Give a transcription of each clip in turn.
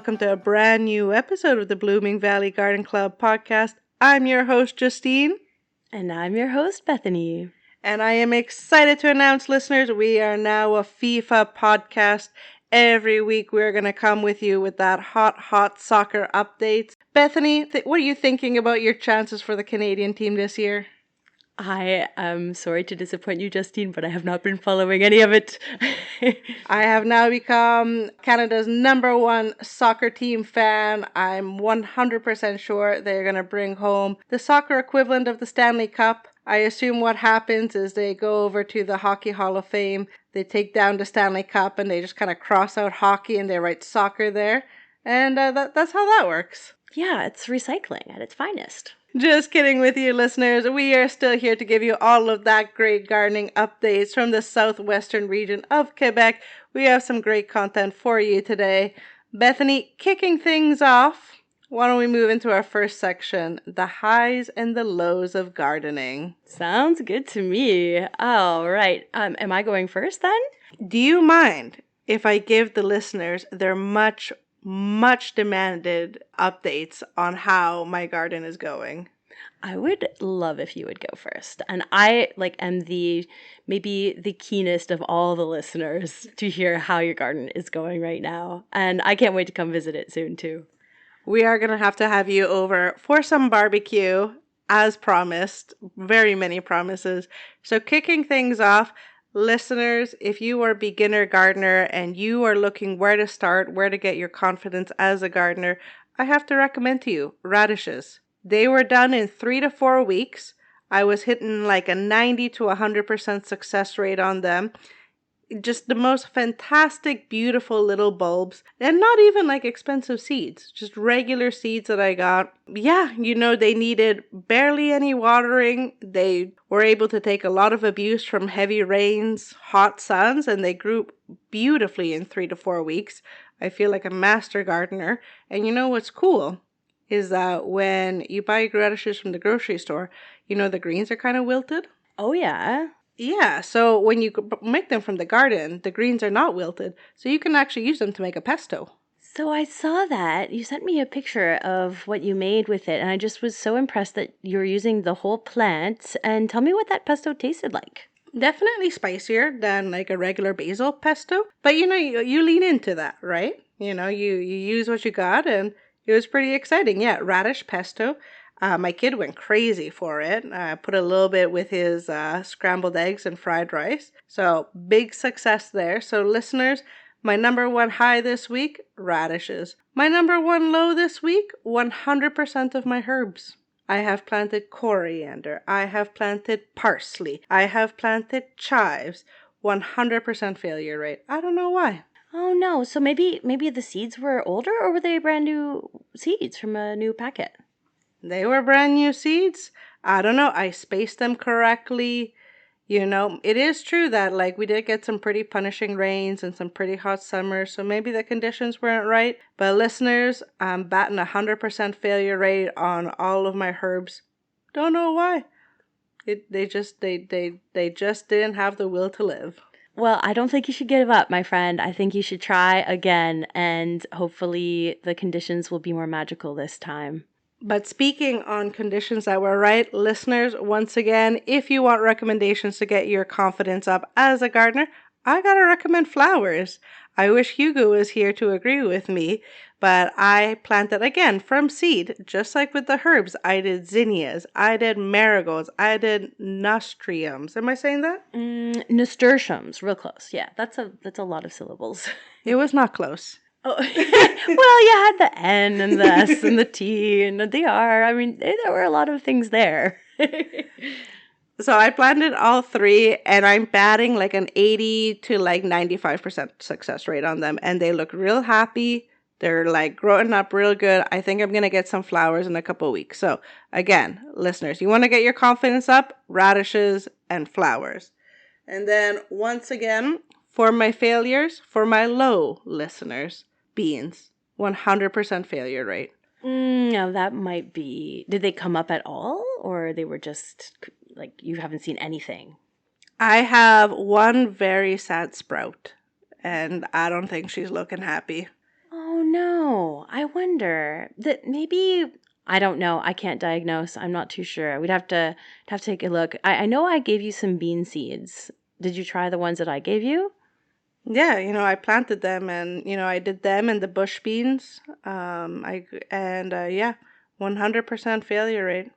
welcome to a brand new episode of the Blooming Valley Garden Club podcast. I'm your host, Justine. And I'm your host, Bethany. And I am excited to announce, listeners, we are now a FIFA podcast. Every week we're going to come with you with that hot soccer updates. Bethany, what are you thinking about your chances for the Canadian team this year? I am sorry to disappoint you, Justine, but I have not been following any of it. I have now become Canada's #1 soccer team fan. I'm 100% sure they're going to bring home the soccer equivalent of the Stanley Cup. I assume what happens is they go over to the Hockey Hall of Fame, they take down the Stanley Cup, and they just kind of cross out hockey and they write soccer there. And that's how that works. Yeah, it's recycling at its finest. Just kidding with you, listeners. We are still here to give you all of that great gardening updates from the southwestern region of Quebec. We have some great content for you today. Bethany, kicking things off, why don't we move into our first section, the highs and the lows of gardening. Sounds good to me. All right. Am I going first then? Do you mind if I give the listeners their much demanded updates on how my garden is going? I would love if you would go first. And I am maybe the keenest of all the listeners to hear how your garden is going right now. And I can't wait to come visit it soon too. We are going to have you over for some barbecue, as promised. Very many promises. So kicking things off, listeners, if you are a beginner gardener and you are looking where to start, where to get your confidence as a gardener, I have to recommend to you radishes. They were done in 3 to 4 weeks. I was hitting like a 90 to 100% success rate on them. Just the most fantastic, beautiful little bulbs. And not even like expensive seeds. Just regular seeds that I got. Yeah, they needed barely any watering. They were able to take a lot of abuse from heavy rains, hot suns, and they grew beautifully in 3 to 4 weeks. I feel like a master gardener. And you know what's cool is that when you buy radishes from the grocery store, the greens are kind of wilted. Oh, yeah. Yeah, so when you make them from the garden, the greens are not wilted, so you can actually use them to make a pesto. So I saw that. You sent me a picture of what you made with it, and I just was so impressed that you were using the whole plant. And tell me what that pesto tasted like. Definitely spicier than like a regular basil pesto, but you lean into that, right? You use what you got, and it was pretty exciting. Yeah, radish pesto. My kid went crazy for it. Put a little bit with his scrambled eggs and fried rice. So big success there. So listeners, my #1 high this week, radishes. My #1 low this week, 100% of my herbs. I have planted coriander. I have planted parsley. I have planted chives. 100% failure rate. I don't know why. Oh no, so maybe the seeds were older, or were they brand new seeds from a new packet? They were brand new seeds. I don't know. I spaced them correctly. It is true that we did get some pretty punishing rains and some pretty hot summers. So maybe the conditions weren't right. But listeners, I'm batting 100% failure rate on all of my herbs. Don't know why. They just didn't have the will to live. Well, I don't think you should give up, my friend. I think you should try again, and hopefully the conditions will be more magical this time. But speaking on conditions that were right, listeners, once again, if you want recommendations to get your confidence up as a gardener, I gotta recommend flowers. I wish Hugo was here to agree with me, but I planted again from seed, just like with the herbs. I did zinnias, I did marigolds, I did nasturtiums. Am I saying that? Nasturtiums, real close. Yeah, that's a lot of syllables. It was not close. Oh, well, you had the N and the S and the T and the R. I mean, there were a lot of things there. So I planted all 3, and I'm batting like an 80 to 95% success rate on them. And they look real happy. They're growing up real good. I think I'm going to get some flowers in a couple weeks. So again, listeners, you want to get your confidence up, radishes and flowers. And then once again, for my failures, for my low listeners, beans, 100% failure rate. No, that might be. Did they come up at all, or they were just you haven't seen anything? I have one very sad sprout, and I don't think she's looking happy. Oh know. I wonder that maybe I don't know. I can't diagnose. I'm not too sure. We'd have to take a look. I know I gave you some bean seeds. Did you try the ones that I gave you? Yeah, I planted them, and I did them and the bush beans. Yeah, 100% failure rate.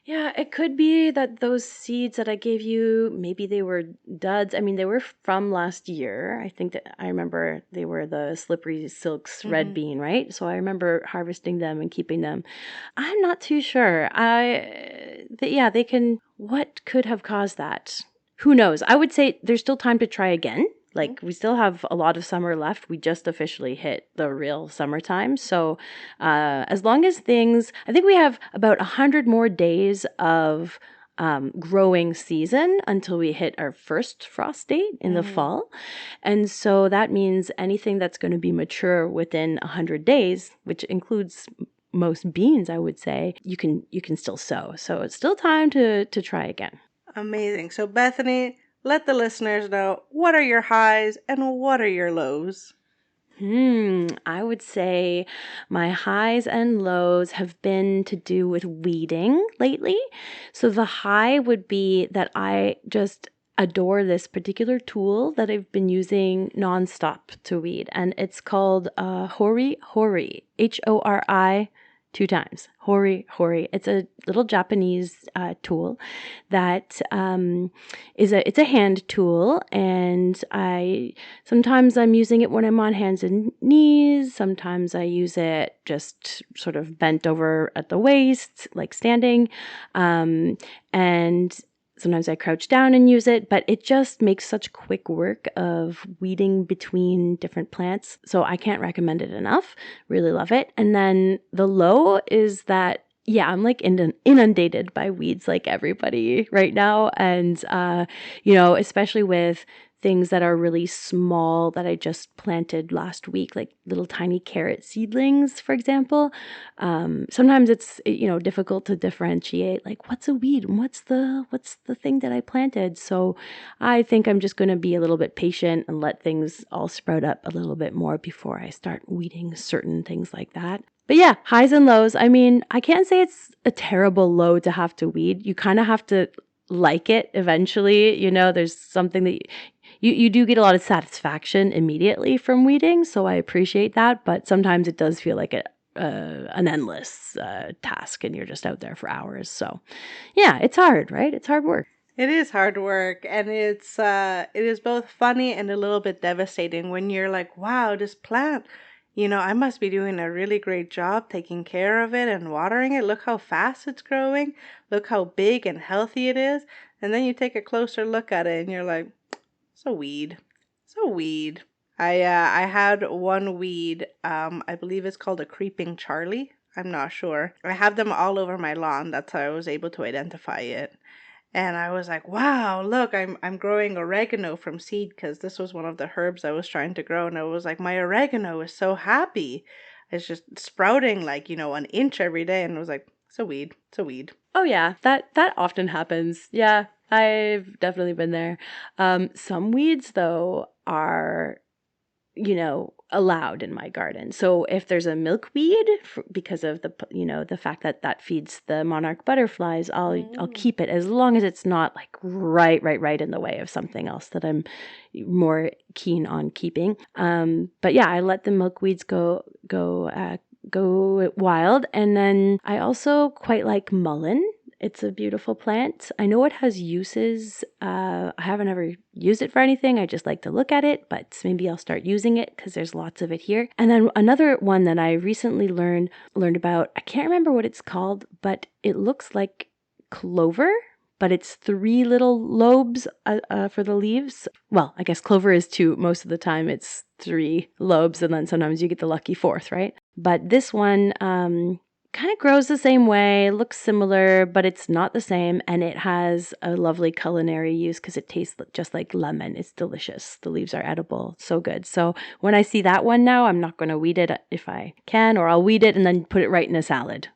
Yeah, it could be that those seeds that I gave you, maybe they were duds. I mean, they were from last year. I think that I remember they were the slippery silks red Hmm. bean, right? So I remember harvesting them and keeping them. I'm not too sure. Yeah, they can. What could have caused that? Who knows? I would say there's still time to try again. Like, we still have a lot of summer left. We just officially hit the real summertime. So, as long as things, I think we have about 100 more days of growing season until we hit our first frost date in the Hmm. fall. And so that means anything that's going to be mature within 100 days, which includes most beans, I would say, you can still sow. So it's still time to try again. Amazing. So, Bethany, let the listeners know, what are your highs and what are your lows? I would say my highs and lows have been to do with weeding lately. So the high would be that I just adore this particular tool that I've been using nonstop to weed, and it's called Hori Hori, Hori, two times. Hori Hori. It's a little Japanese tool that it's a hand tool, and sometimes I'm using it when I'm on hands and knees. Sometimes I use it just sort of bent over at the waist, like standing. And sometimes I crouch down and use it, but it just makes such quick work of weeding between different plants. So I can't recommend it enough. Really love it. And then the low is that yeah, I'm like inundated by weeds like everybody right now. And, especially with things that are really small that I just planted last week, like little tiny carrot seedlings, for example. Sometimes it's, difficult to differentiate like what's a weed and what's the thing that I planted. So I think I'm just going to be a little bit patient and let things all sprout up a little bit more before I start weeding certain things like that. But yeah, highs and lows. I mean, I can't say it's a terrible low to have to weed. You kind of have to like it eventually. There's something that you do get a lot of satisfaction immediately from weeding. So I appreciate that. But sometimes it does feel like an endless task and you're just out there for hours. So yeah, it's hard, right? It's hard work. It is hard work, and it is both funny and a little bit devastating when you're like, wow, this plant, I must be doing a really great job taking care of it and watering it. Look how fast it's growing. Look how big and healthy it is. And then you take a closer look at it and you're like, it's a weed. It's a weed. I had one weed, I believe it's called a creeping Charlie. I'm not sure. I have them all over my lawn. That's how I was able to identify it. And I was like, wow, look, I'm growing oregano from seed because this was one of the herbs I was trying to grow. And I was like, my oregano is so happy. It's just sprouting like, an inch every day. And I was like, it's a weed. It's a weed. Oh yeah, that often happens. Yeah, I've definitely been there. Some weeds though are allowed in my garden. So if there's a milkweed because of the fact that that feeds the monarch butterflies, I'll keep it as long as it's not like right in the way of something else that I'm more keen on keeping. But yeah, I let the milkweeds go wild, and then I also quite like mullein. It's a beautiful plant. I know it has uses. I haven't ever used it for anything. I just like to look at it, but maybe I'll start using it because there's lots of it here. And then another one that I recently learned about, I can't remember what it's called, but it looks like clover, but it's three little lobes for the leaves. Well, I guess clover is two. Most of the time it's three lobes, and then sometimes you get the lucky fourth, right? But this one, kind of grows the same way, looks similar, but it's not the same. And it has a lovely culinary use because it tastes just like lemon. It's delicious. The leaves are edible. So good. So when I see that one now, I'm not going to weed it if I can, or I'll weed it and then put it right in a salad.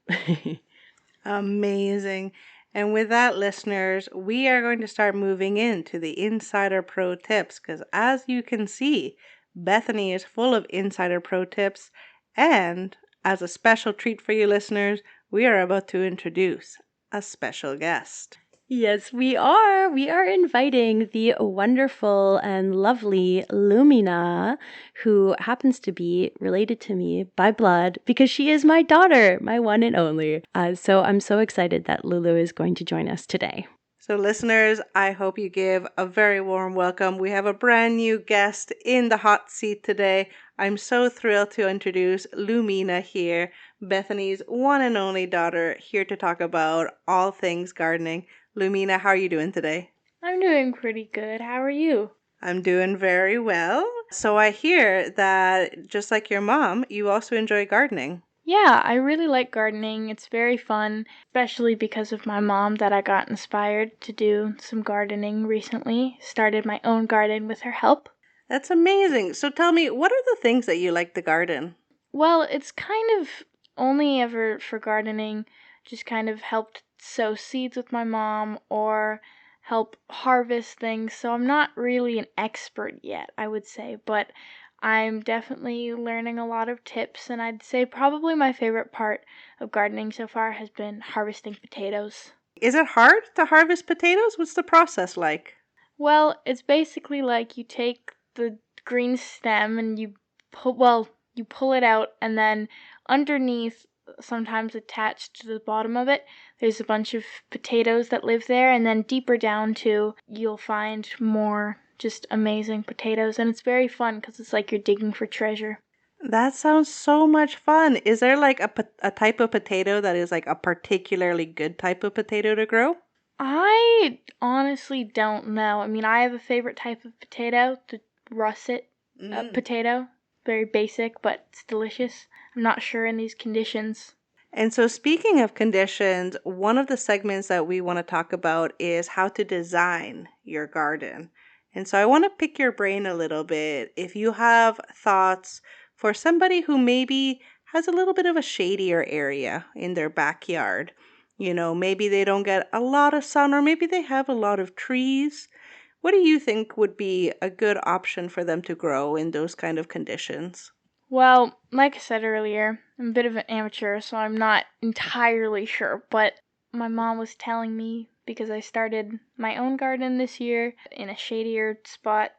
Amazing. And with that, listeners, we are going to start moving into the Insider Pro tips because as you can see, Bethany is full of insider pro tips, and as a special treat for you listeners, we are about to introduce a special guest. Yes, we are. We are inviting the wonderful and lovely Lumyhna, who happens to be related to me by blood because she is my daughter, my one and only. So I'm so excited that Lulu is going to join us today. So listeners, I hope you give a very warm welcome. We have a brand new guest in the hot seat today. I'm so thrilled to introduce Lumyhna here, Bethany's one and only daughter, here to talk about all things gardening. Lumyhna, how are you doing today? I'm doing pretty good. How are you? I'm doing very well. So I hear that just like your mom, you also enjoy gardening. Yeah, I really like gardening. It's very fun, especially because of my mom that I got inspired to do some gardening recently. Started my own garden with her help. That's amazing. So tell me, what are the things that you like to garden? Well, it's kind of only ever for gardening, just kind of helped sow seeds with my mom or help harvest things. So I'm not really an expert yet, I would say, but I'm definitely learning a lot of tips, and I'd say probably my favorite part of gardening so far has been harvesting potatoes. Is it hard to harvest potatoes? What's the process like? Well, it's basically like you take the green stem and you pull it out, and then underneath, sometimes attached to the bottom of it, there's a bunch of potatoes that live there, and then deeper down too, you'll find more just amazing potatoes, and it's very fun because it's like you're digging for treasure. That sounds so much fun. Is there like a type of potato that is like a particularly good type of potato to grow? I honestly don't know. I mean, I have a favorite type of potato, the russet potato. Very basic, but it's delicious. I'm not sure in these conditions. And so, speaking of conditions, one of the segments that we want to talk about is how to design your garden. And so, I want to pick your brain a little bit. If you have thoughts for somebody who maybe has a little bit of a shadier area in their backyard, maybe they don't get a lot of sun, or maybe they have a lot of trees. What do you think would be a good option for them to grow in those kind of conditions? Well, like I said earlier, I'm a bit of an amateur, so I'm not entirely sure, but my mom was telling me because I started my own garden this year in a shadier spot.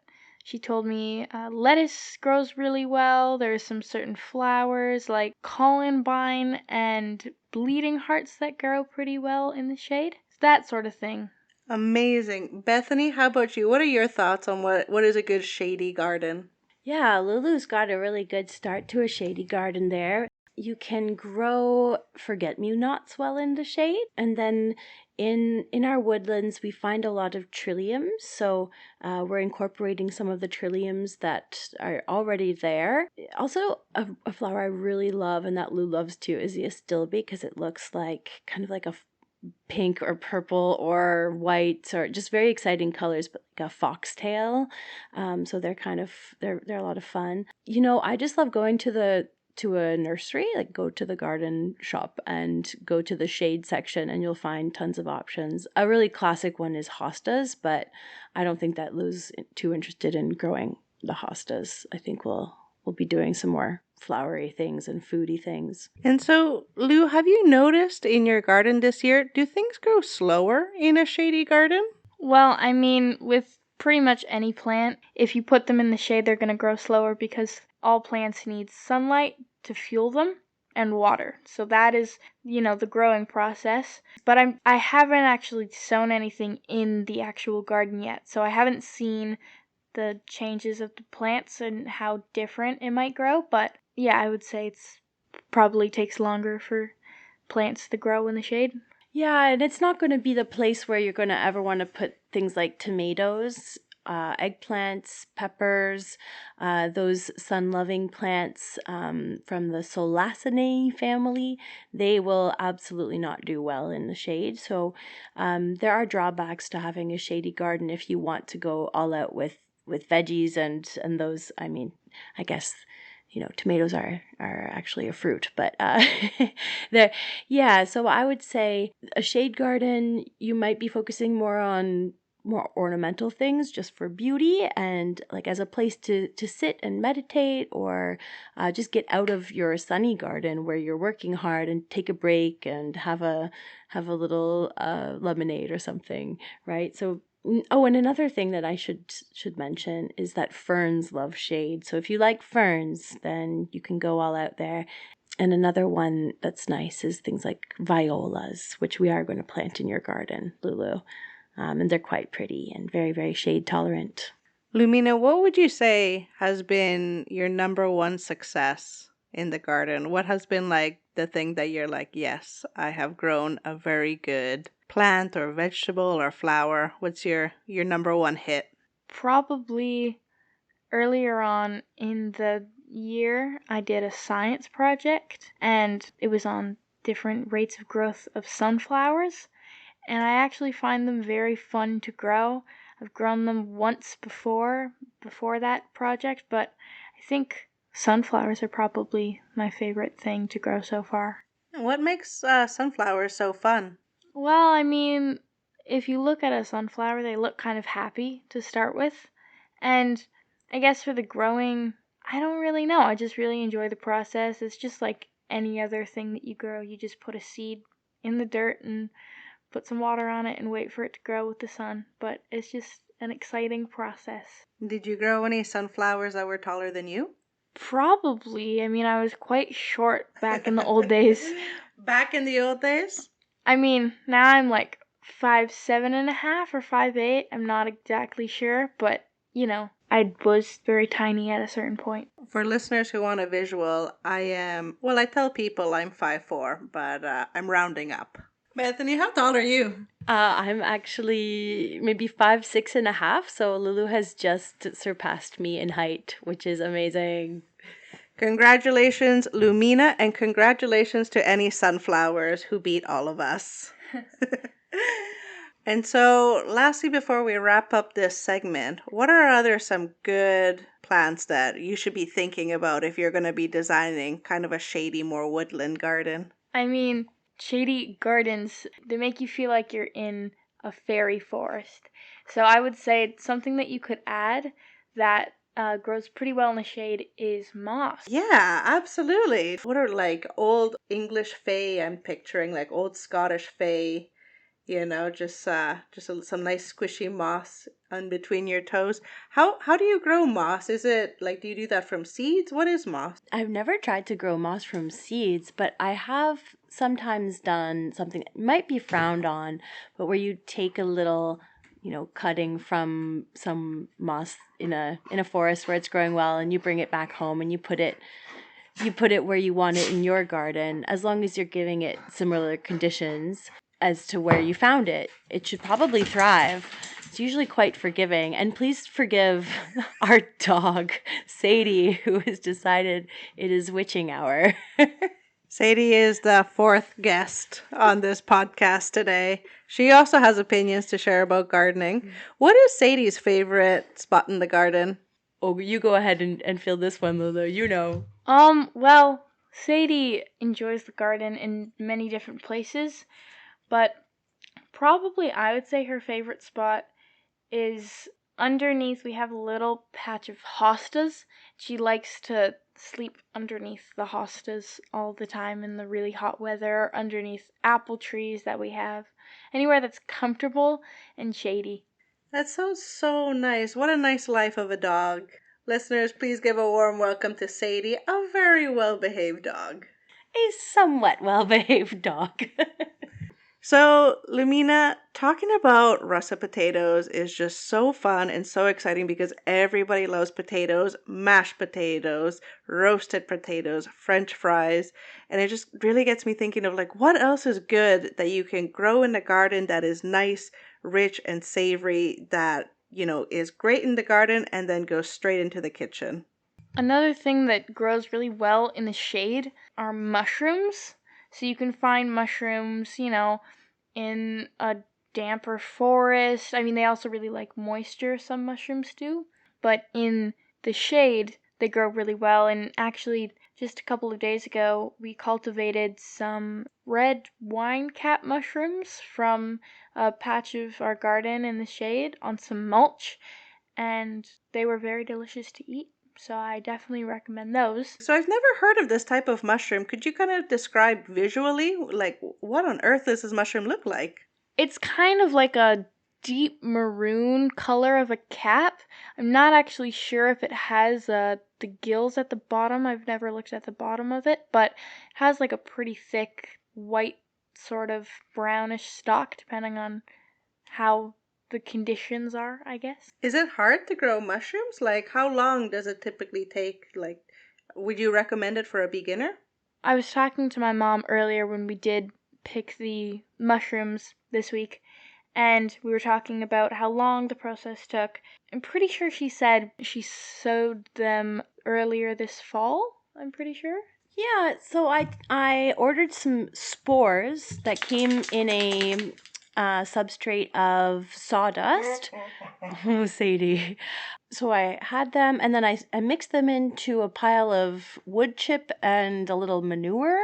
She told me lettuce grows really well. There's some certain flowers like columbine and bleeding hearts that grow pretty well in the shade. It's that sort of thing. Amazing. Bethany, how about you? What are your thoughts on what is a good shady garden? Yeah, Lulu's got a really good start to a shady garden there. You can grow forget-me-nots well in the shade, and then in our woodlands we find a lot of trilliums, so we're incorporating some of the trilliums that are already there. Also, a flower I really love and that Lou loves too is the astilbe, because it looks like kind of like a pink or purple or white or just very exciting colors, but like a foxtail. So they're a lot of fun. I just love going to a nursery, like go to the garden shop and go to the shade section, and you'll find tons of options. A really classic one is hostas, but I don't think that Lou's too interested in growing the hostas. I think we'll be doing some more flowery things and foody things. And so, Lou, have you noticed in your garden this year, do things grow slower in a shady garden? Well, I mean, with pretty much any plant, if you put them in the shade, they're going to grow slower because all plants need sunlight to fuel them and water. So that is, the growing process. But I haven't actually sown anything in the actual garden yet. So I haven't seen the changes of the plants and how different it might grow, but yeah, I would say it's probably takes longer for plants to grow in the shade. Yeah, and it's not going to be the place where you're going to ever want to put things like tomatoes, eggplants, peppers, those sun-loving plants from the Solacinae family. They will absolutely not do well in the shade. So there are drawbacks to having a shady garden if you want to go all out with veggies and those. I mean, I guess tomatoes are actually a fruit, but yeah. So I would say a shade garden, you might be focusing more on more ornamental things just for beauty and like as a place to sit and meditate, or just get out of your sunny garden where you're working hard and take a break and have a little lemonade or something, right? So and another thing that I should mention is that ferns love shade. So if you like ferns, then you can go all out there. And another one that's nice is things like violas, which we are going to plant in your garden, Lulu. And they're quite pretty and very, very shade tolerant. Lumyhna, what would you say has been your number one success in the garden? What has been like the thing that you're like, yes, I have grown a very good plant or vegetable or flower? What's your number one hit? Probably earlier on in the year, I did a science project, and it was on different rates of growth of sunflowers, and I actually find them very fun to grow. I've grown them once before that project, but I think sunflowers are probably my favorite thing to grow so far. What makes sunflowers so fun? Well, I mean, if you look at a sunflower, they look kind of happy to start with. And I guess for the growing, I don't really know. I just really enjoy the process. It's just like any other thing that you grow. You just put a seed in the dirt and put some water on it and wait for it to grow with the sun. But it's just an exciting process. Did you grow any sunflowers that were taller than you? Probably. I mean, I was quite short back in the old days. Back in the old days? I mean, now I'm like 5'7.5" or 5'8". I'm not exactly sure, but I was very tiny at a certain point. For listeners who want a visual, I tell people I'm 5'4", but I'm rounding up. Bethany, how tall are you? I'm actually maybe 5'6.5", so Lulu has just surpassed me in height, which is amazing. Congratulations, Lumyhna, and congratulations to any sunflowers who beat all of us. And so, lastly, before we wrap up this segment, what are some good plants that you should be thinking about if you're going to be designing kind of a shady, more woodland garden? I mean, shady gardens, they make you feel like you're in a fairy forest. So I would say something that you could add that grows pretty well in the shade is moss. Yeah, absolutely. What are like Old English Fae? I'm picturing like old Scottish Fae. Some nice squishy moss on between your toes. How do you grow moss? Is it like, do you do that from seeds? What is moss? I've never tried to grow moss from seeds, but I have sometimes done something that might be frowned on, but where you take a little, cutting from some moss in a forest where it's growing well, and you bring it back home and you put it where you want it in your garden, as long as you're giving it similar conditions as to where you found it. It should probably thrive. It's usually quite forgiving. And please forgive our dog, Sadie, who has decided it is witching hour. Sadie is the fourth guest on this podcast today. She also has opinions to share about gardening. What is Sadie's favorite spot in the garden? Oh, you go ahead and fill this one, Lulu. Well, Sadie enjoys the garden in many different places, but probably I would say her favorite spot is underneath. We have a little patch of hostas. She likes to sleep underneath the hostas all the time in the really hot weather, underneath apple trees that we have. Anywhere that's comfortable and shady. That sounds so nice. What a nice life of a dog. Listeners, please give a warm welcome to Sadie, a very well-behaved dog. A somewhat well-behaved dog. So, Lumyhna, talking about russet potatoes is just so fun and so exciting because everybody loves potatoes, mashed potatoes, roasted potatoes, French fries, and it just really gets me thinking of like what else is good that you can grow in the garden that is nice, rich, and savory that, is great in the garden and then goes straight into the kitchen. Another thing that grows really well in the shade are mushrooms. So you can find mushrooms, in a damper forest. I mean, they also really like moisture, some mushrooms do. But in the shade, they grow really well. And actually, just a couple of days ago, we cultivated some red wine cap mushrooms from a patch of our garden in the shade on some mulch, and they were very delicious to eat. So I definitely recommend those. So I've never heard of this type of mushroom. Could you kind of describe visually, like what on earth does this mushroom look like? It's kind of like a deep maroon color of a cap. I'm not actually sure if it has the gills at the bottom. I've never looked at the bottom of it, but it has like a pretty thick white sort of brownish stalk, depending on how the conditions are, I guess. Is it hard to grow mushrooms? Like how long does it typically take? Like, would you recommend it for a beginner? I was talking to my mom earlier when we did pick the mushrooms this week, and we were talking about how long the process took. I'm pretty sure she said she sowed them earlier this fall, I'm pretty sure. Yeah, so I ordered some spores that came in a substrate of sawdust. Oh, Sadie. So I had them, and then I mixed them into a pile of wood chip and a little manure,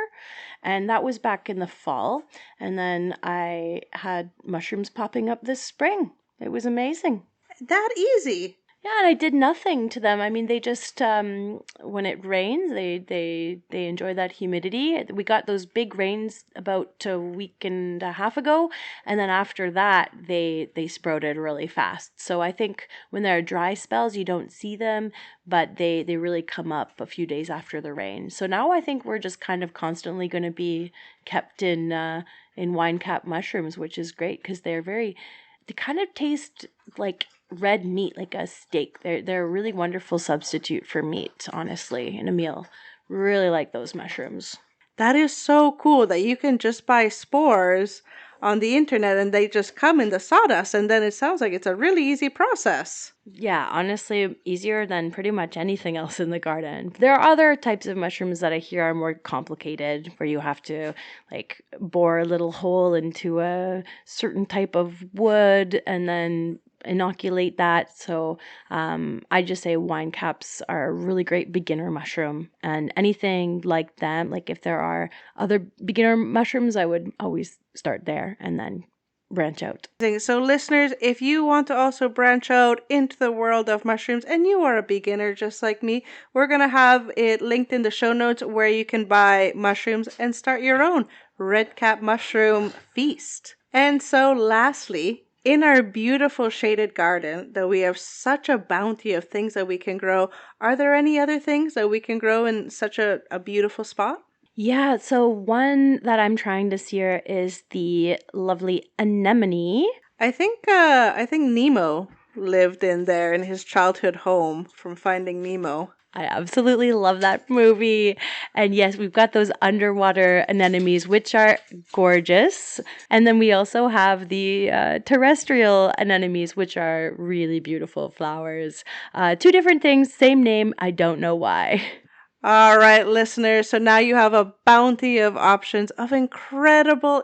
and that was back in the fall. And then I had mushrooms popping up this spring. It was amazing. That easy. Yeah, and I did nothing to them. I mean, they just when it rains, they enjoy that humidity. We got those big rains about a week and a half ago, and then after that, they sprouted really fast. So I think when there are dry spells, you don't see them, but they really come up a few days after the rain. So now I think we're just kind of constantly going to be kept in wine cap mushrooms, which is great because they kind of taste like red meat, like a steak. They're a really wonderful substitute for meat, honestly, in a meal. Really like those mushrooms. That is so cool that you can just buy spores on the internet and they just come in the sawdust, and then it sounds like it's a really easy process. Yeah, honestly, easier than pretty much anything else in the garden. There are other types of mushrooms that I hear are more complicated, where you have to like bore a little hole into a certain type of wood and then inoculate that. So I just say wine caps are a really great beginner mushroom, and anything like them, like if there are other beginner mushrooms, I would always start there and then branch out. So listeners, if you want to also branch out into the world of mushrooms and you are a beginner just like me, we're going to have it linked in the show notes where you can buy mushrooms and start your own red cap mushroom feast. And so lastly, in our beautiful shaded garden that we have such a bounty of things that we can grow, are there any other things that we can grow in such a beautiful spot? Yeah, so one that I'm trying this year is the lovely anemone. I think Nemo lived in there in his childhood home from Finding Nemo. I absolutely love that movie. And yes, we've got those underwater anemones, which are gorgeous. And then we also have the terrestrial anemones, which are really beautiful flowers. Two different things, same name. I don't know why. All right, listeners. So now you have a bounty of options of incredible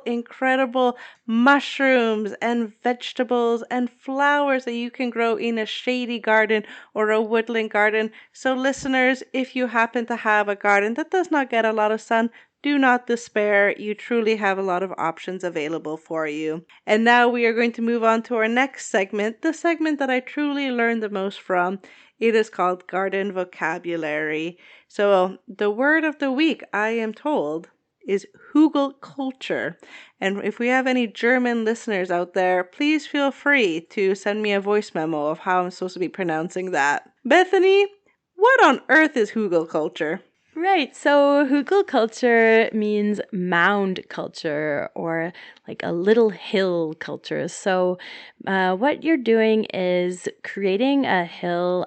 mushrooms and vegetables and flowers that you can grow in a shady garden or a woodland garden. So listeners, if you happen to have a garden that does not get a lot of sun, do not despair. You truly have a lot of options available for you. And now we are going to move on to our next segment, the segment that I truly learned the most from. It is called Garden Vocabulary. So the word of the week, I am told, is Hügelkultur. And if we have any German listeners out there, please feel free to send me a voice memo of how I'm supposed to be pronouncing that. Bethany, what on earth is Hügelkultur? Right, so Hügelkultur means mound culture or like a little hill culture. So what you're doing is creating a hill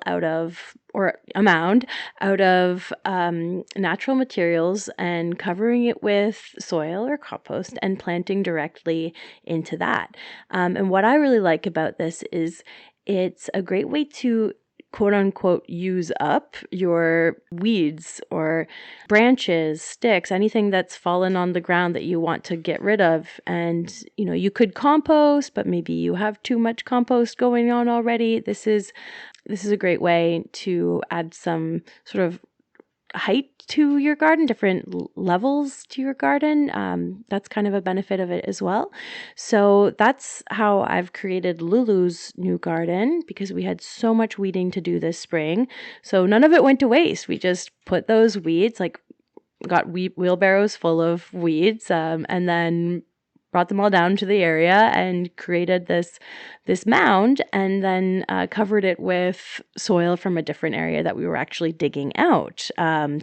or a mound out of natural materials and covering it with soil or compost and planting directly into that. And what I really like about this is it's a great way to quote unquote use up your weeds or branches, sticks, anything that's fallen on the ground that you want to get rid of. And, you could compost, but maybe you have too much compost going on already. This is a great way to add some sort of height to your garden, different levels to your garden. That's kind of a benefit of it as well. So that's how I've created Lulu's new garden, because we had so much weeding to do this spring. So none of it went to waste. We just put those weeds, got wheelbarrows full of weeds, and then brought them all down to the area and created this mound, and then covered it with soil from a different area that we were actually digging out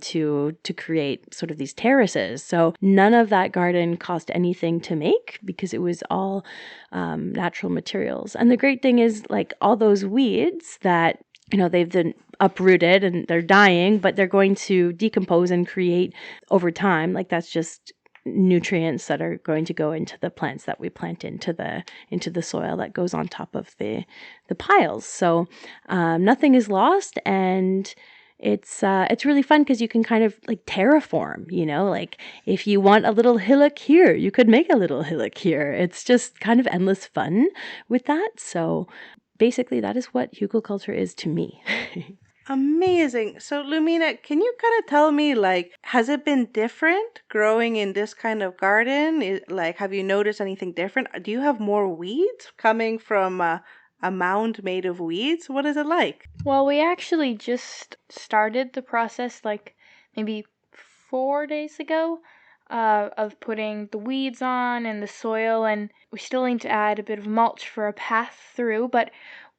to create sort of these terraces. So none of that garden cost anything to make, because it was all natural materials. And the great thing is, all those weeds that they've been uprooted and they're dying, but they're going to decompose and create over time. That's just nutrients that are going to go into the plants that we plant into the soil that goes on top of the piles. So nothing is lost, and it's really fun because you can kind of terraform, if you want a little hillock here, you could make a little hillock here. It's just kind of endless fun with that. So basically that is what Hügelkultur is to me. Amazing. So, Lumyhna, can you kind of tell me, has it been different growing in this kind of garden? Have you noticed anything different? Do you have more weeds coming from a mound made of weeds? What is it like? Well, we actually just started the process maybe 4 days ago of putting the weeds on and the soil, and we still need to add a bit of mulch for a path through, but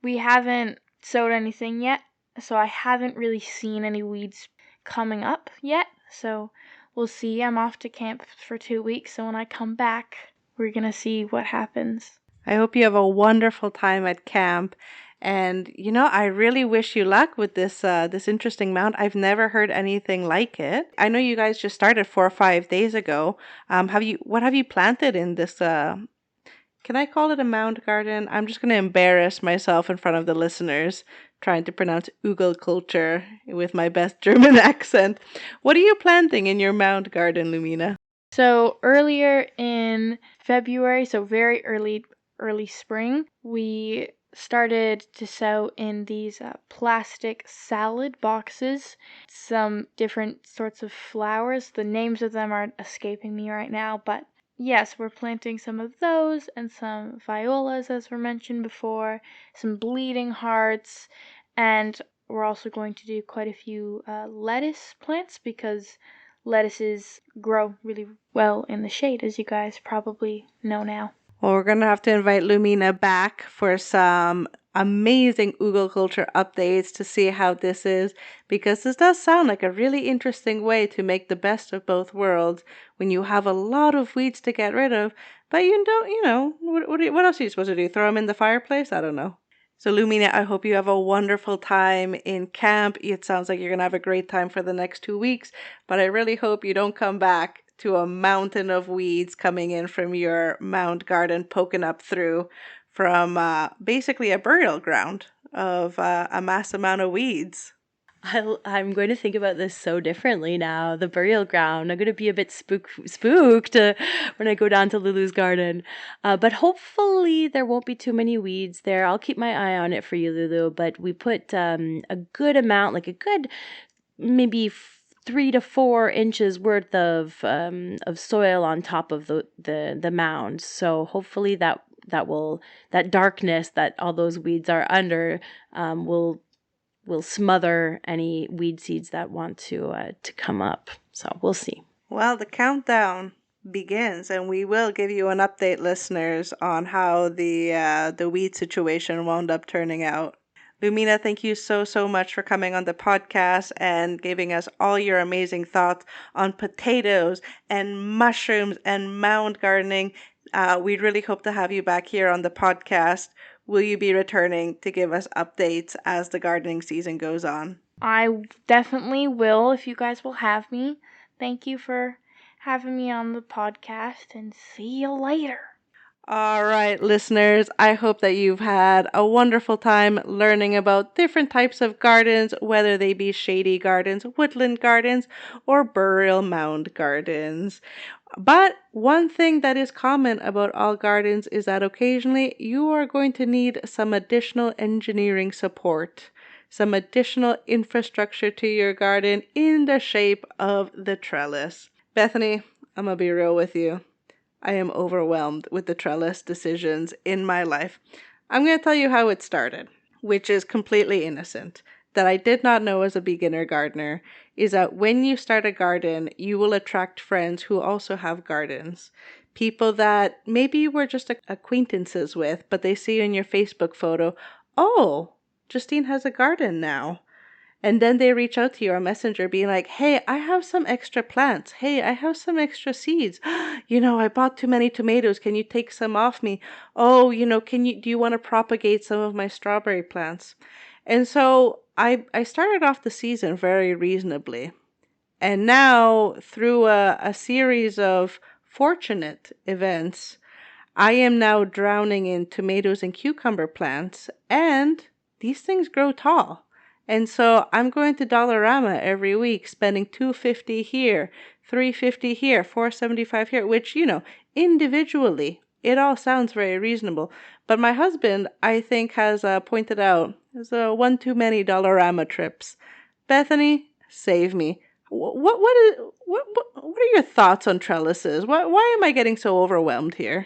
we haven't sowed anything yet. So I haven't really seen any weeds coming up yet. So we'll see. I'm off to camp for 2 weeks. So when I come back, we're going to see what happens. I hope you have a wonderful time at camp. And, I really wish you luck with this interesting mound. I've never heard anything like it. I know you guys just started 4 or 5 days ago. What have you planted in this, can I call it a mound garden? I'm just going to embarrass myself in front of the listeners trying to pronounce Hügelkultur with my best German accent. What are you planting in your mound garden, Lumyhna? So earlier in February, so very early spring, we started to sow in these plastic salad boxes, some different sorts of flowers. The names of them are escaping me right now, but yes, we're planting some of those and some violas, as were mentioned before, some bleeding hearts, and we're also going to do quite a few lettuce plants, because lettuces grow really well in the shade, as you guys probably know now. Well, we're going to have to invite Lumyhna back for some amazing Hügelkultur updates to see how this is, because this does sound like a really interesting way to make the best of both worlds when you have a lot of weeds to get rid of, but you don't, what else are you supposed to do? Throw them in the fireplace? I don't know. So Lumyhna, I hope you have a wonderful time in camp. It sounds like you're going to have a great time for the next 2 weeks, but I really hope you don't come back to a mountain of weeds coming in from your mound garden, poking up through from basically a burial ground of a mass amount of weeds. I'm going to think about this so differently now. The burial ground. I'm going to be a bit spooked when I go down to Lulu's garden. But hopefully there won't be too many weeds there. I'll keep my eye on it for you, Lulu. But we put a good amount, maybe 3 to 4 inches worth of soil on top of the mound. So hopefully that darkness that all those weeds are under will smother any weed seeds that want to come up. So we'll see. Well, the countdown begins, and we will give you an update, listeners, on how the weed situation wound up turning out. Lumyhna, thank you so much for coming on the podcast and giving us all your amazing thoughts on potatoes and mushrooms and mound gardening. We really hope to have you back here on the podcast. Will you be returning to give us updates as the gardening season goes on? I definitely will, if you guys will have me. Thank you for having me on the podcast, and see you later. All right, listeners, I hope that you've had a wonderful time learning about different types of gardens, whether they be shady gardens, woodland gardens, or burial mound gardens. But one thing that is common about all gardens is that occasionally you are going to need some additional engineering support, some additional infrastructure to your garden in the shape of the trellis. Bethany, I'm going to be real with you. I am overwhelmed with the trellis decisions in my life. I'm going to tell you how it started, which is completely innocent, that I did not know as a beginner gardener, is that when you start a garden, you will attract friends who also have gardens. People that maybe you were just acquaintances with, but they see in your Facebook photo, oh, Justine has a garden now. And then they reach out to you on Messenger being like, hey, I have some extra plants. Hey, I have some extra seeds. I bought too many tomatoes. Can you take some off me? Oh, do you want to propagate some of my strawberry plants? And so I started off the season very reasonably. And now through a series of fortunate events, I am now drowning in tomatoes and cucumber plants, and these things grow tall. And so I'm going to Dollarama every week, spending $2.50 here, $3.50 here, $4.75 here, which, individually, it all sounds very reasonable. But my husband, I think, has pointed out there's one too many Dollarama trips. Bethany, save me. What are your thoughts on trellises? Why am I getting so overwhelmed here?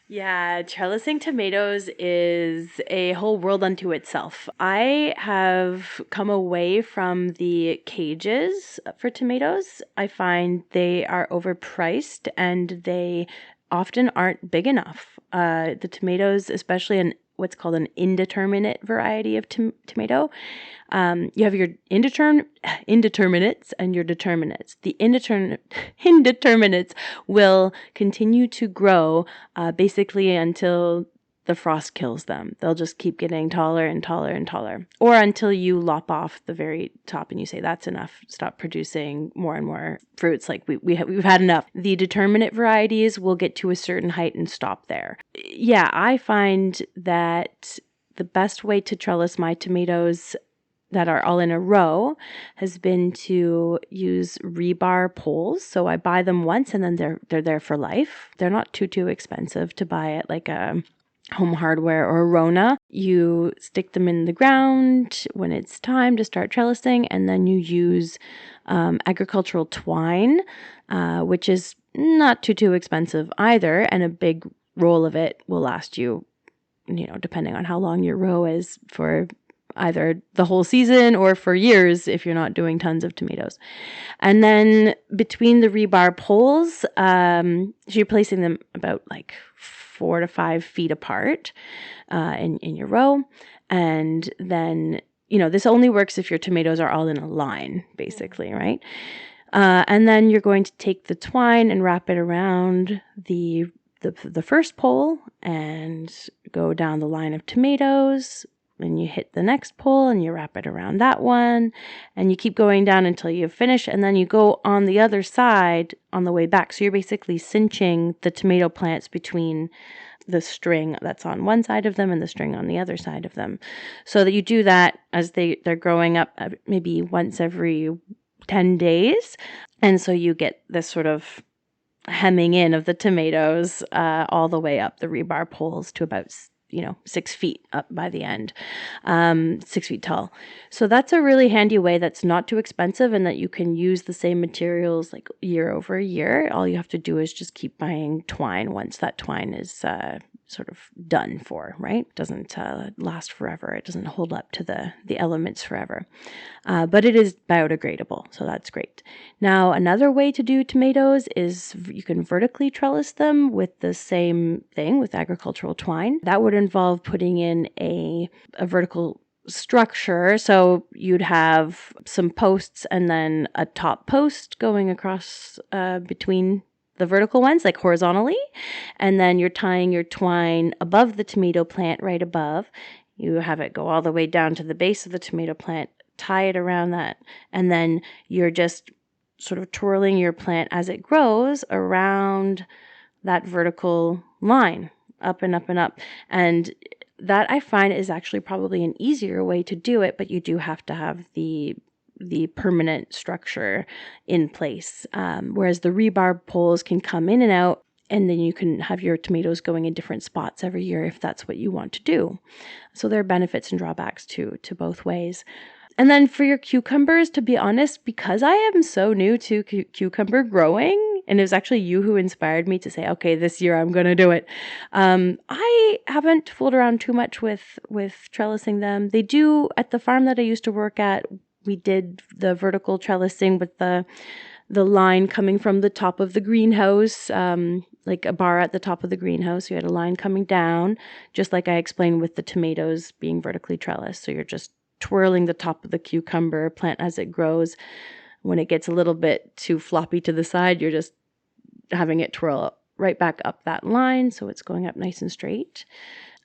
Yeah, trellising tomatoes is a whole world unto itself. I have come away from the cages for tomatoes. I find they are overpriced and they often aren't big enough. The tomatoes, especially in what's called an indeterminate variety of tomato, you have your indeterminates and your determinates. The indeterminates will continue to grow basically until the frost kills them. They'll just keep getting taller and taller and taller, or until you lop off the very top and you say, that's enough, stop producing more and more fruits. Like we've had enough. The determinate varieties will get to a certain height and stop there. Yeah, I find that the best way to trellis my tomatoes that are all in a row has been to use rebar poles. So I buy them once and then they're there for life. They're not too expensive to buy at like a Home Hardware or Rona. You stick them in the ground when it's time to start trellising, and then you use agricultural twine, which is not too expensive either, and a big roll of it will last you, depending on how long your row is, for either the whole season or for years if you're not doing tons of tomatoes. And then between the rebar poles, you're placing them about like 4 to 5 feet apart in your row. And then, this only works if your tomatoes are all in a line, basically, right? And then you're going to take the twine and wrap it around the first pole and go down the line of tomatoes. And you hit the next pole and you wrap it around that one, and you keep going down until you finish, and then you go on the other side on the way back. So you're basically cinching the tomato plants between the string that's on one side of them and the string on the other side of them, so that you do that as they're growing up maybe once every 10 days. And so you get this sort of hemming in of the tomatoes all the way up the rebar poles to about 6 feet up by the end, 6 feet tall. So that's a really handy way that's not too expensive and that you can use the same materials like year over year. All you have to do is just keep buying twine once that twine is sort of done for, right? It doesn't last forever. It doesn't hold up to the elements forever. But it is biodegradable, so that's great. Now, another way to do tomatoes is you can vertically trellis them with the same thing, with agricultural twine. That would involve putting in a vertical structure. So you'd have some posts and then a top post going across between the vertical ones, like horizontally, and then you're tying your twine above the tomato plant right above. You have it go all the way down to the base of the tomato plant, tie it around that, and then you're just sort of twirling your plant as it grows around that vertical line. up and up and up. And that I find is actually probably an easier way to do it, but you do have to have the permanent structure in place. Whereas the rebar poles can come in and out, and then you can have your tomatoes going in different spots every year if that's what you want to do. So there are benefits and drawbacks to both ways. And then for your cucumbers, to be honest, because I am so new to cucumber growing, and it was actually you who inspired me to say, okay, this year I'm going to do it. I haven't fooled around too much with trellising them. They do, at the farm that I used to work at, we did the vertical trellising with the line coming from the top of the greenhouse, like a bar at the top of the greenhouse. You had a line coming down, just like I explained with the tomatoes being vertically trellised. So you're just twirling the top of the cucumber plant as it grows. When it gets a little bit too floppy to the side, you're just having it twirl right back up that line so it's going up nice and straight.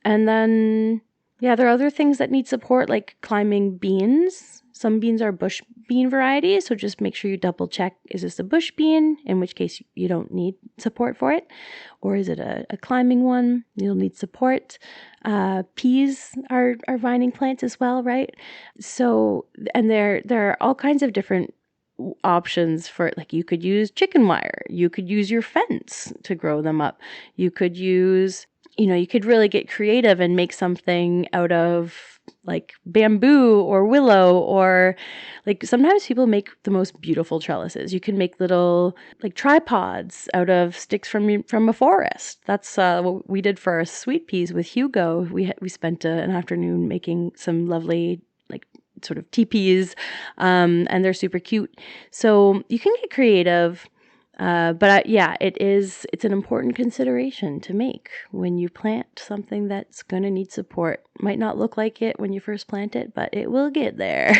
And then, yeah, there are other things that need support, like climbing beans. Some beans are bush bean varieties, so just make sure you double check, is this a bush bean, in which case you don't need support for it, or is it a climbing one? You'll need support. Peas are vining plants as well, right? So, and there are all kinds of different options for, like, you could use chicken wire, you could use your fence to grow them up, you could use, you could really get creative and make something out of like bamboo or willow, or like sometimes people make the most beautiful trellises. You can make little like tripods out of sticks from a forest. That's what we did for our sweet peas with Hugo. We spent an afternoon making some lovely like sort of teepees, and they're super cute. So you can get creative. But yeah, it's an important consideration to make when you plant something that's going to need support. Might not look like it when you first plant it, but it will get there.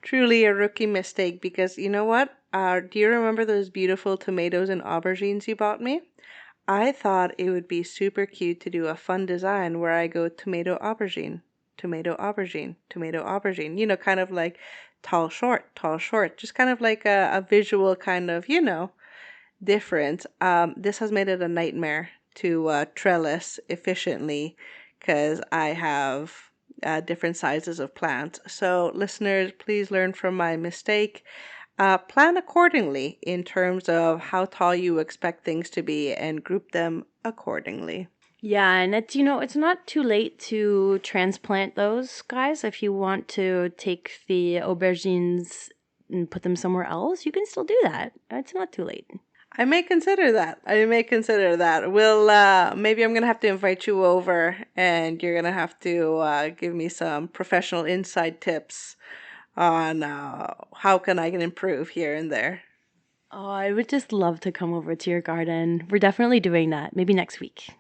Truly a rookie mistake, because you know what? Do you remember those beautiful tomatoes and aubergines you bought me? I thought it would be super cute to do a fun design where I go tomato aubergine, tomato aubergine, tomato aubergine, kind of like tall, short, just kind of like a visual kind of, different. This has made it a nightmare to trellis efficiently because I have different sizes of plants. So listeners, please learn from my mistake. Plan accordingly in terms of how tall you expect things to be and group them accordingly. Yeah, and it's not too late to transplant those, guys. If you want to take the aubergines and put them somewhere else, you can still do that. It's not too late. I may consider that. Maybe I'm going to have to invite you over, and you're going to have to give me some professional inside tips on how can I improve here and there. Oh, I would just love to come over to your garden. We're definitely doing that. Maybe next week.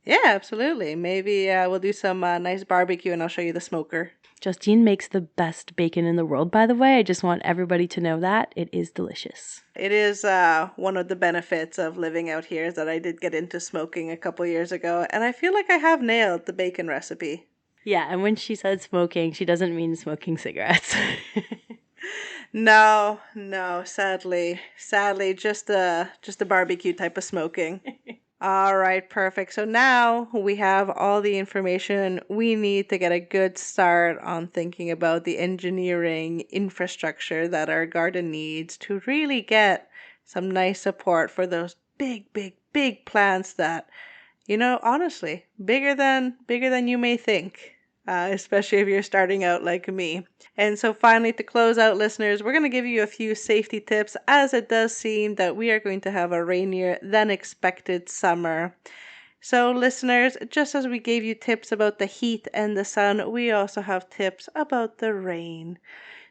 Yeah, absolutely. Maybe we'll do some nice barbecue, and I'll show you the smoker. Justine makes the best bacon in the world, by the way. I just want everybody to know that. It is delicious. It is one of the benefits of living out here is that I did get into smoking a couple years ago, and I feel like I have nailed the bacon recipe. Yeah, and when she said smoking, she doesn't mean smoking cigarettes. No, sadly, just a barbecue type of smoking. All right, perfect. So now we have all the information we need to get a good start on thinking about the engineering infrastructure that our garden needs to really get some nice support for those big plants that, honestly, bigger than you may think. Especially if you're starting out like me. And so finally, to close out, listeners, we're going to give you a few safety tips, as it does seem that we are going to have a rainier than expected summer. So listeners, just as we gave you tips about the heat and the sun, we also have tips about the rain.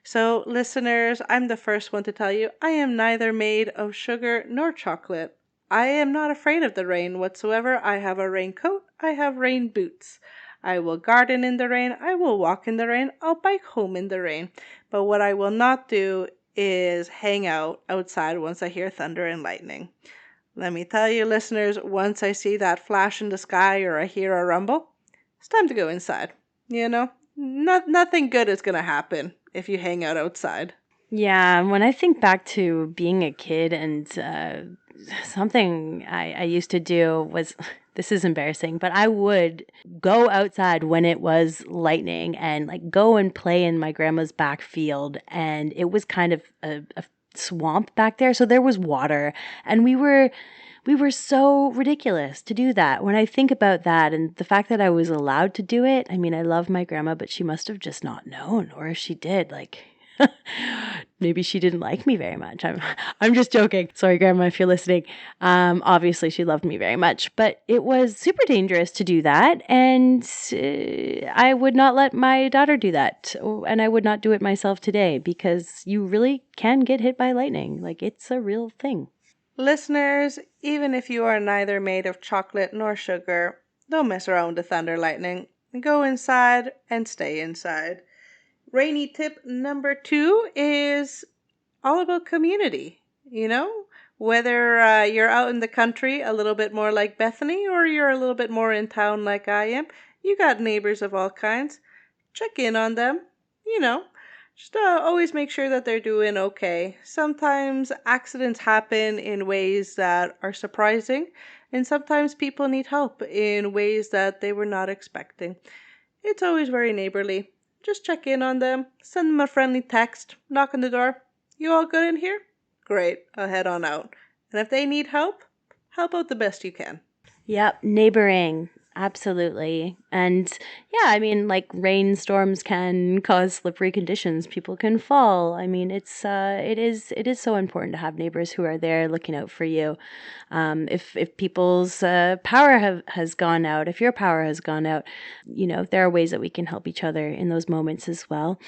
So listeners, I'm the first one to tell you, I am neither made of sugar nor chocolate. I am not afraid of the rain whatsoever. I have a raincoat. I have rain boots. I will garden in the rain. I will walk in the rain. I'll bike home in the rain. But what I will not do is hang out outside once I hear thunder and lightning. Let me tell you, listeners, once I see that flash in the sky or I hear a rumble, it's time to go inside. Nothing good is going to happen if you hang out outside. Yeah, when I think back to being a kid and something I used to do was, this is embarrassing, but I would go outside when it was lightning and like go and play in my grandma's back field. And it was kind of a swamp back there. So there was water, and we were so ridiculous to do that. When I think about that and the fact that I was allowed to do it, I mean, I love my grandma, but she must have just not known. Or if she did, like, maybe she didn't like me very much. I'm just joking. Sorry, Grandma, if you're listening. Obviously, she loved me very much, but it was super dangerous to do that, and I would not let my daughter do that, and I would not do it myself today, because you really can get hit by lightning. Like, it's a real thing. Listeners, even if you are neither made of chocolate nor sugar, don't mess around with the thunder lightning. Go inside and stay inside. Rainy tip number 2 is all about community. Whether you're out in the country a little bit more like Bethany, or you're a little bit more in town like I am, you got neighbors of all kinds. Check in on them. Just always make sure that they're doing okay. Sometimes accidents happen in ways that are surprising, and sometimes people need help in ways that they were not expecting. It's always very neighborly. Just check in on them, send them a friendly text, knock on the door. You all good in here? Great, I'll head on out. And if they need help out the best you can. Yep, neighboring. Absolutely. And yeah, I mean, like, rainstorms can cause slippery conditions. People can fall. I mean, it is so important to have neighbors who are there looking out for you. If people's power has gone out, if your power has gone out, there are ways that we can help each other in those moments as well.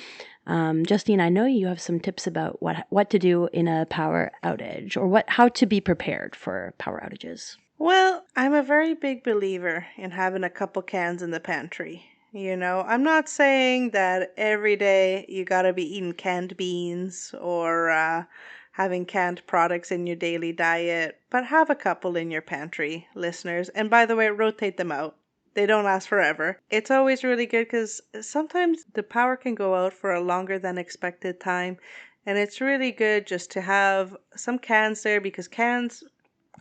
Justine, I know you have some tips about what to do in a power outage, or how to be prepared for power outages. Well, I'm a very big believer in having a couple cans in the pantry. I'm not saying that every day you gotta be eating canned beans or having canned products in your daily diet, but have a couple in your pantry, listeners. And by the way, rotate them out. They don't last forever. It's always really good because sometimes the power can go out for a longer than expected time. And it's really good just to have some cans there, because cans,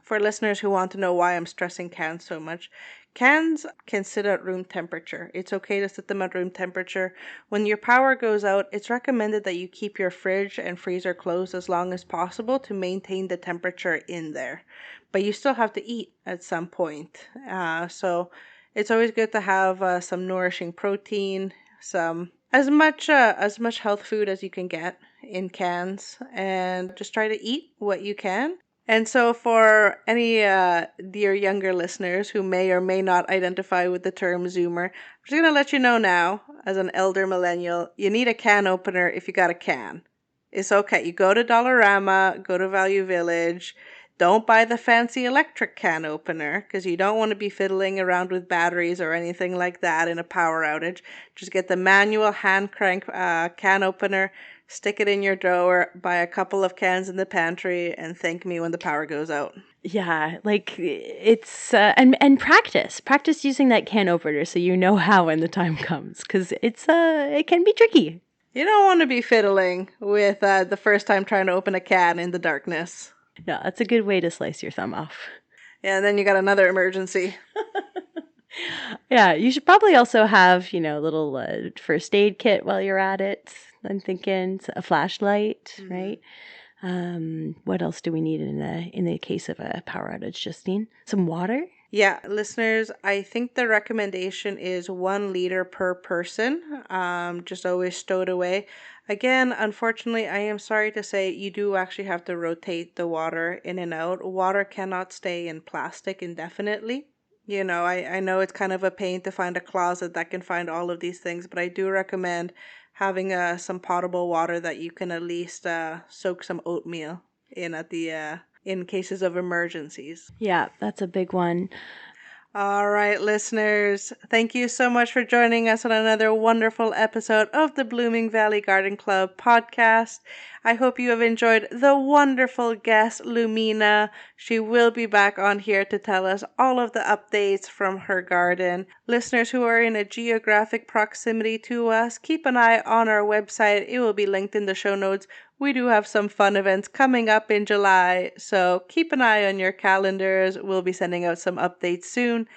for listeners who want to know why I'm stressing cans so much, cans can sit at room temperature. It's okay to sit them at room temperature. When your power goes out, it's recommended that you keep your fridge and freezer closed as long as possible to maintain the temperature in there. But you still have to eat at some point. So it's always good to have some nourishing protein, some as much health food as you can get in cans, and just try to eat what you can. And so for any dear younger listeners who may or may not identify with the term Zoomer, I'm just going to let you know now, as an elder millennial, you need a can opener if you got a can. It's okay. You go to Dollarama, go to Value Village. Don't buy the fancy electric can opener, because you don't want to be fiddling around with batteries or anything like that in a power outage. Just get the manual hand crank can opener. Stick it in your drawer, buy a couple of cans in the pantry, and thank me when the power goes out. Yeah, like, it's and practice using that can opener so you know how when the time comes, because it can be tricky. You don't want to be fiddling with the first time trying to open a can in the darkness. No, that's a good way to slice your thumb off. Yeah, and then you got another emergency. Yeah, you should probably also have, a little first aid kit while you're at it. I'm thinking a flashlight, right? What else do we need in the case of a power outage, Justine? Some water? Yeah, listeners, I think the recommendation is 1 liter per person. Just always stowed away. Again, unfortunately, I am sorry to say you do actually have to rotate the water in and out. Water cannot stay in plastic indefinitely. I know it's kind of a pain to find a closet that can find all of these things, but I do recommend having some potable water that you can at least soak some oatmeal in in cases of emergencies. Yeah, that's a big one. All right, listeners, thank you so much for joining us on another wonderful episode of the Blooming Valley Garden Club podcast. I hope you have enjoyed the wonderful guest, Lumyhna. She will be back on here to tell us all of the updates from her garden. Listeners who are in a geographic proximity to us, keep an eye on our website. It will be linked in the show notes. We do have some fun events coming up in July, so keep an eye on your calendars. We'll be sending out some updates soon.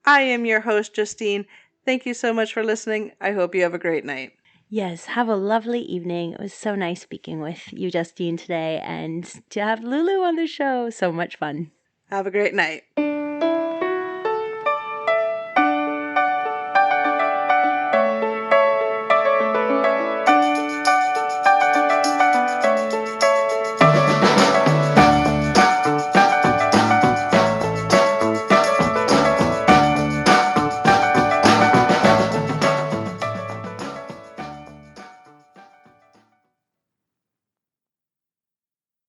I am your host, Justine. Thank you so much for listening. I hope you have a great night. Yes, have a lovely evening. It was so nice speaking with you, Justine, today, and to have Lulu on the show. So much fun. Have a great night.